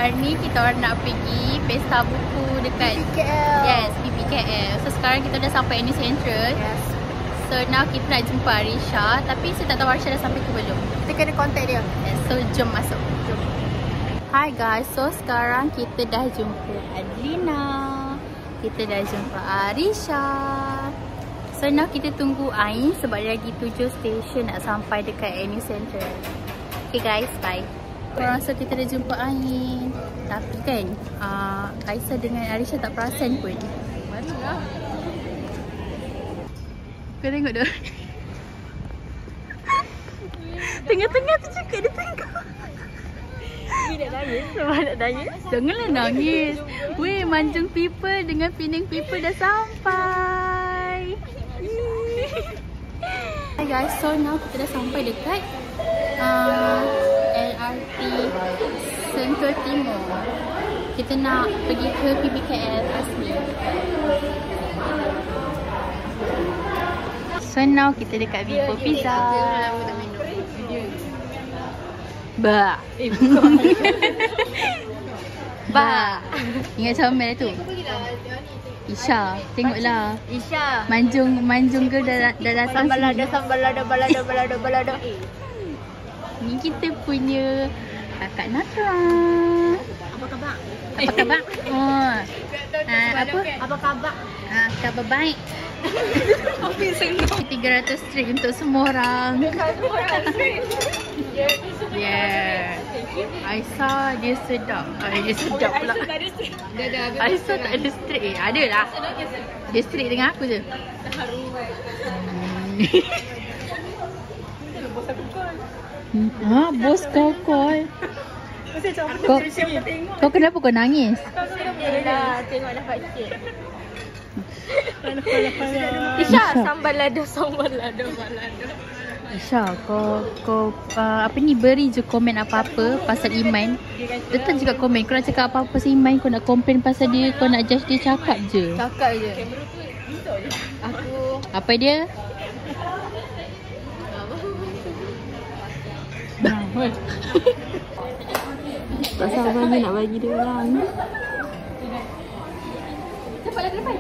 hari ni kita orang nak pergi pesta buku dekat PBKL. Yes, PBKL. So sekarang kita dah sampai Uni Central. Yes. So now kita nak jumpa Arisha, tapi saya tak tahu Arisha dah sampai ke belum. Kita kena contact dia. Yes, so jom masuk. Jom. Hi guys, so sekarang kita dah jumpa Adlina. Kita dah jumpa Arisha. So now kita tunggu Ain sebab dia lagi 7 stesen nak sampai dekat Uni Central. Okay guys, bye. Korang rasa kita dah jumpa Ain. Tapi kan, Aisyah dengan Arisha tak perasan pun. Mana lah? Kau tengok dah. Tengah-tengah tu juga dia tengok. Dia nak nangis. Sebab nak nangis. Janganlah nangis. Weh, Manjung people dengan Penang people dah sampai. Hi guys, so now kita dah sampai dekat LRT Sentul Timur. Kita nak pergi ke PBKL Asmi. So now kita dekat Vivo Pizza. Ba. Ba. Ingat comel tu. Isha, tengoklah. Isha. Manjung girl dah datang sini. Balada. Ni kita punya kakak Natra. Apa khabar? Apa khabar? Oh. Apa khabar? Khabar baik. 300 straight untuk semua orang. Yeah. Aisyah dia sedap. Dia sedap pula. Aisyah tak ada straight. Ada lah. Dia straight dengan aku je. Bos kau call. Kau kenapa kau nangis? Yelah, tengoklah pakcik. Isha, sambal lada. Isha, kau apa ni, beri je komen apa-apa pasal Iman. Tetap juga komen. Kau nak cakap apa-apa pasal Iman, kau nak komplain pasal dia, kau nak judge dia, cakap je. Cakap je. Aku. Apa dia? Tak sabar ni nak bagi dia orang. Cepat depan.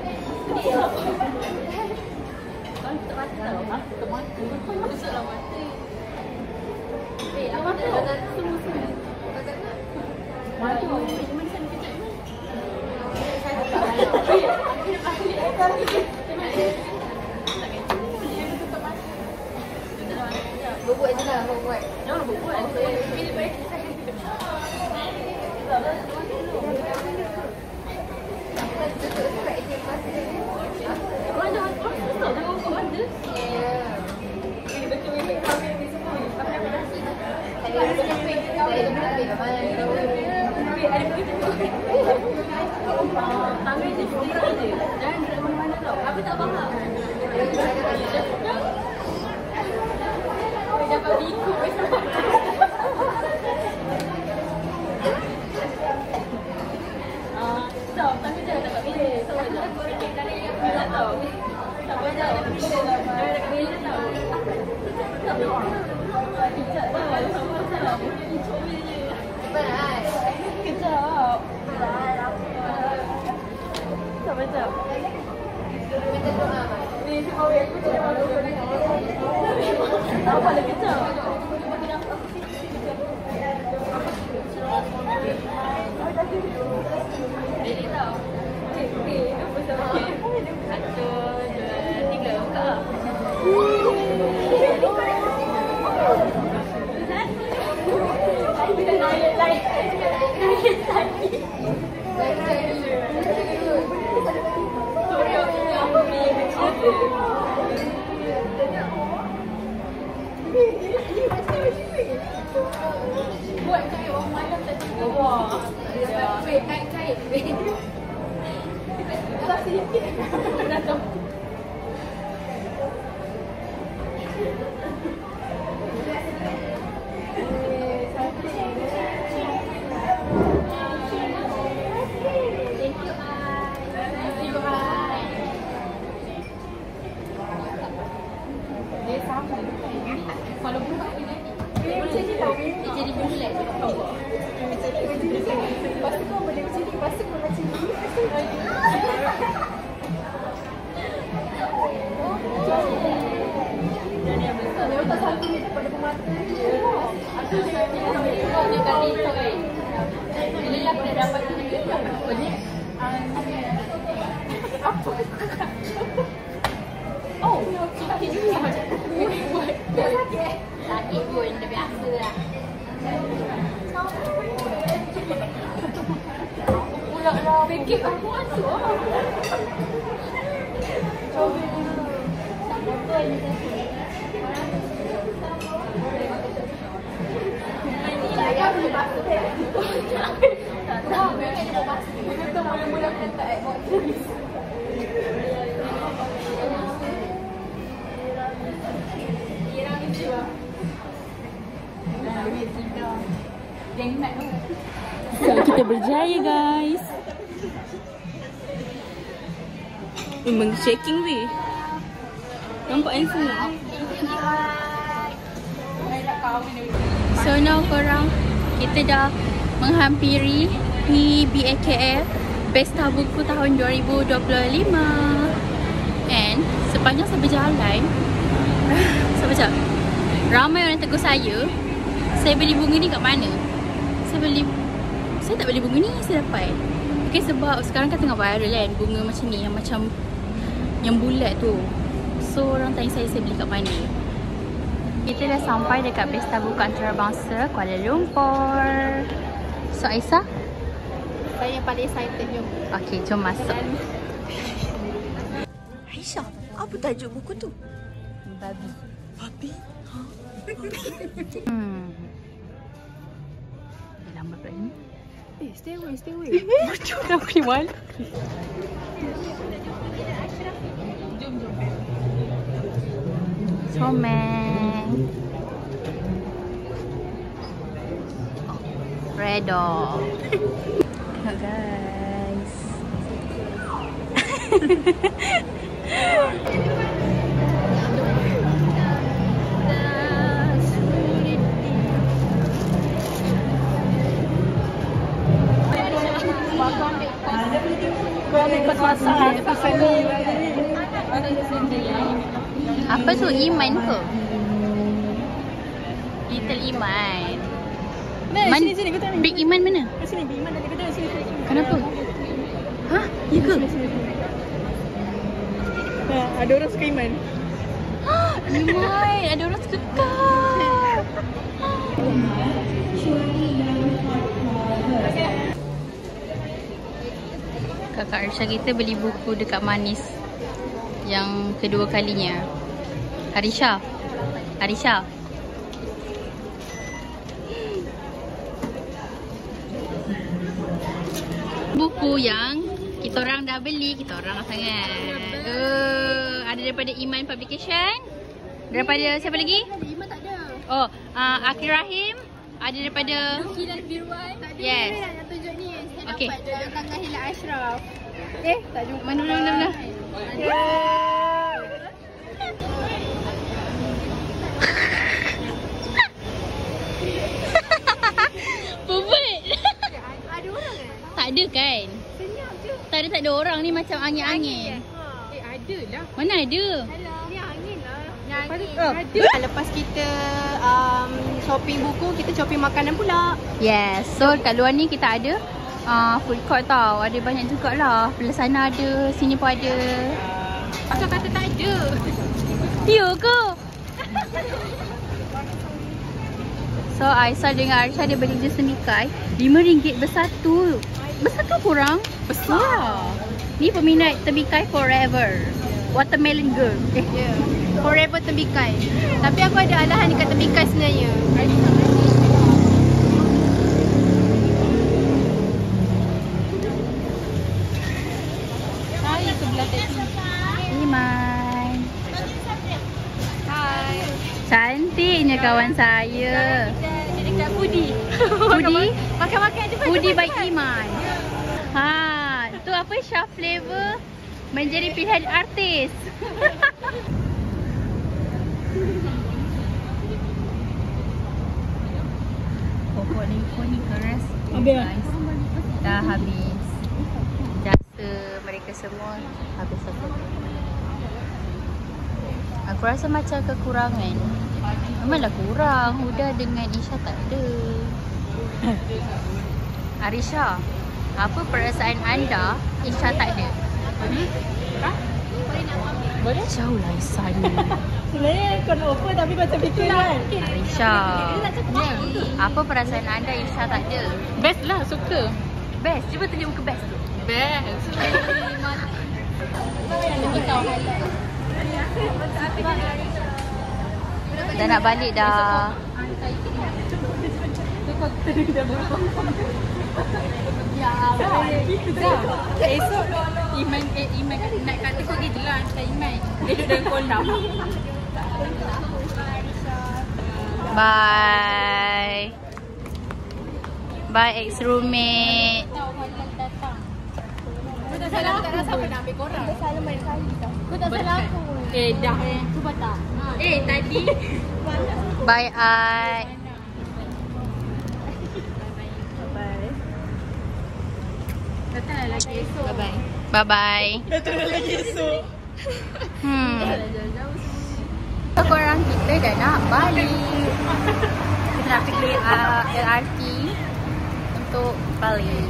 Buat je lah, buat. Jangan buat. Aku tak faham. Dapat ikut besok. Stop, tapi jangan dapat pilih. Sama je. Tak tahu. Tak boleh dapat pilih. Jangan dapat pilih tahu. Kejap tau. Sama-sama. Baik. Kejap. Sama-sama. Minta doa. Ni semua aku tak mahu. Apa lagi kejap? Ini tau. Okey, apa sama? 1, 2, 3, buka. Buat cair orang malam tadi. Wah. Wait, naik cair. Tak sedikit. Datang. Kalau buka ni, dia jadi bulat. Dia kali tu Bila lah kita dapat tu dia boleh. Apa? Oh, sakit juga. Sakit pun, dah biasa lah. Pulak lah, pancake aku masuk lah. So, kita berjaya guys. Memang shaking weh. Nampak handphone tak? So now korang, kita dah menghampiri PBAKF Pesta Buku tahun 2025. And sepanjang saya berjalan, ramai orang tegur saya beli bunga ni kat mana? Saya tak beli bunga ni, saya dapat. Okay, sebab sekarang kan tengah viral kan bunga macam ni, yang bulat tu. So orang tanya saya beli kat mana. Kita dah sampai dekat Pesta Buku Antarabangsa Kuala Lumpur. So Aisyah, Saya paling excited jom. okay, jom masuk. Aisyah, apa tajuk buku tu? Babi. Babi? Dah lama pula ni. Stay away. Betul dah pergi malu. Jom. Comeng. Redo. Tengok guys. Apa tu? Iman ke? Little Iman. Sini kau tengok ni. Big Iman mana? Sini Big Iman ada kau tengok sini. Kenapa? Hah? Ya ke? Ada orang suka Iman. Iman, ada orang suka kau. Kakak Arsha kita beli buku dekat Manis yang kedua kalinya. Arisha. Buku yang kita orang dah beli, kita orang sangat. Ada daripada Iman Publication. Daripada siapa lagi? Iman tak ada. Oh, Akhil Rahim. Ada daripada Kilan Biruan. Tak ada. Yes. Yang tunjuk ni. Saya Okey. dapat jodoh tangan Hila Ashraf. Tak jumpa. mana. Pubut. Ada orang kan? Tak ada kan? Senyap je. Tak ada orang ni macam angin-angin. Ada lah. Mana ada? Ni angin lah. Ada. Lepas kita shopping buku, kita shopping makanan pula. Yes. So kat luar ni kita ada food court tau. Ada banyak jugalah. Belah sana ada, sini pun ada. Pasal kata tak ada. Ya ke? So Aisyah dengan Arsha dia beli jus temikai RM5 bersatu. Bersatu kurang? Besar. Ni peminat temikai forever. Watermelon girl. Yeah. Forever Tembikai. Tapi aku ada alahan dekat Tembikai sebenarnya. Hai, sebelah tepi. Iman. Hai. Cantiknya kawan saya. Kita dekat Foodie. Foodie? Makan-makan je. Foodie by Iman. Tu apa? Syah flavor menjadi pilihan artis. Pokok ni keras. Guys. Dah habis. Jasa mereka semua habis. Aku rasa macam kekurangan Memanglah kurang. Huda dengan Isha tak ada. Arisha, apa perasaan anda Isha tak ada? Boleh? Jauh lah Isha ni. Sebenarnya kau nak offer tapi macam fikir kan. Arisha, apa perasaan anda Isha tak ada? Best lah, suka. Best, cuba tunjuk muka best tu. Best. Dah nak balik dah. Esok Iman nak kata kau pergi je lah hantar Iman. Dia duduk dalam kolam. Bye. Bye ex-roommate. Kau tak salah, tak rasa apa nak ambil korang. Kau salah main kali tau. Kau tak salah aku. Dah. Cuba tak. Tadi. Bye Ai. Datanglah lagi esok. Bye-bye. Bye bye. Datanglah lagi esok. So, korang kita dah nak balik. Kita nak pergi LRT untuk balik.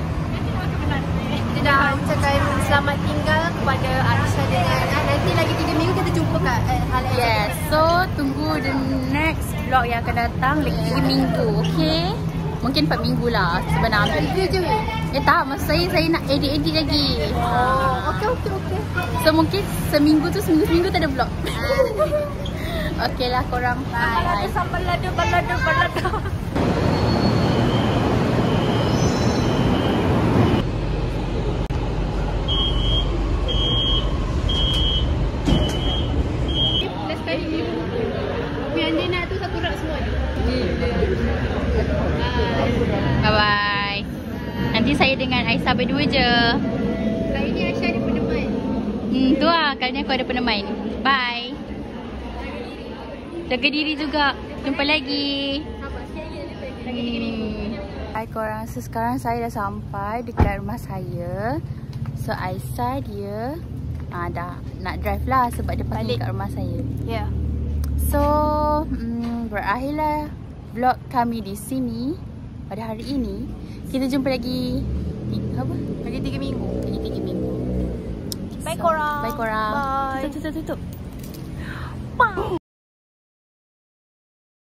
Kita dah ucapkan selamat tinggal kepada Arisha dengan nanti lagi 3 minggu kita jumpa kat hal yang Yes, so tunggu the next vlog yang akan datang lagi 3 minggu, okay? Mungkin 4 minggu lah sebenarnya. Itu je. Tak, maksud saya nak edit-edit lagi. Okey. So mungkin seminggu tu seminggu tak ada vlog. Okay lah korang. Bye. Balada. Bye-bye. Nanti saya dengan Aisyah berdua je. Kali ni Aisyah ada peneman. Tu lah, kali ni aku ada peneman. Bye. Jaga diri juga. Jumpa lagi. Hai korang, so sekarang saya dah sampai dekat rumah saya. So Aisyah dia dah nak drive lah sebab dia pergi kat rumah saya. Ya. So berakhirlah vlog kami di sini pada hari ini. Kita jumpa lagi Lagi 3 minggu. Lagi 3 minggu. Bye korang. Bye korang. Bye. Tutup.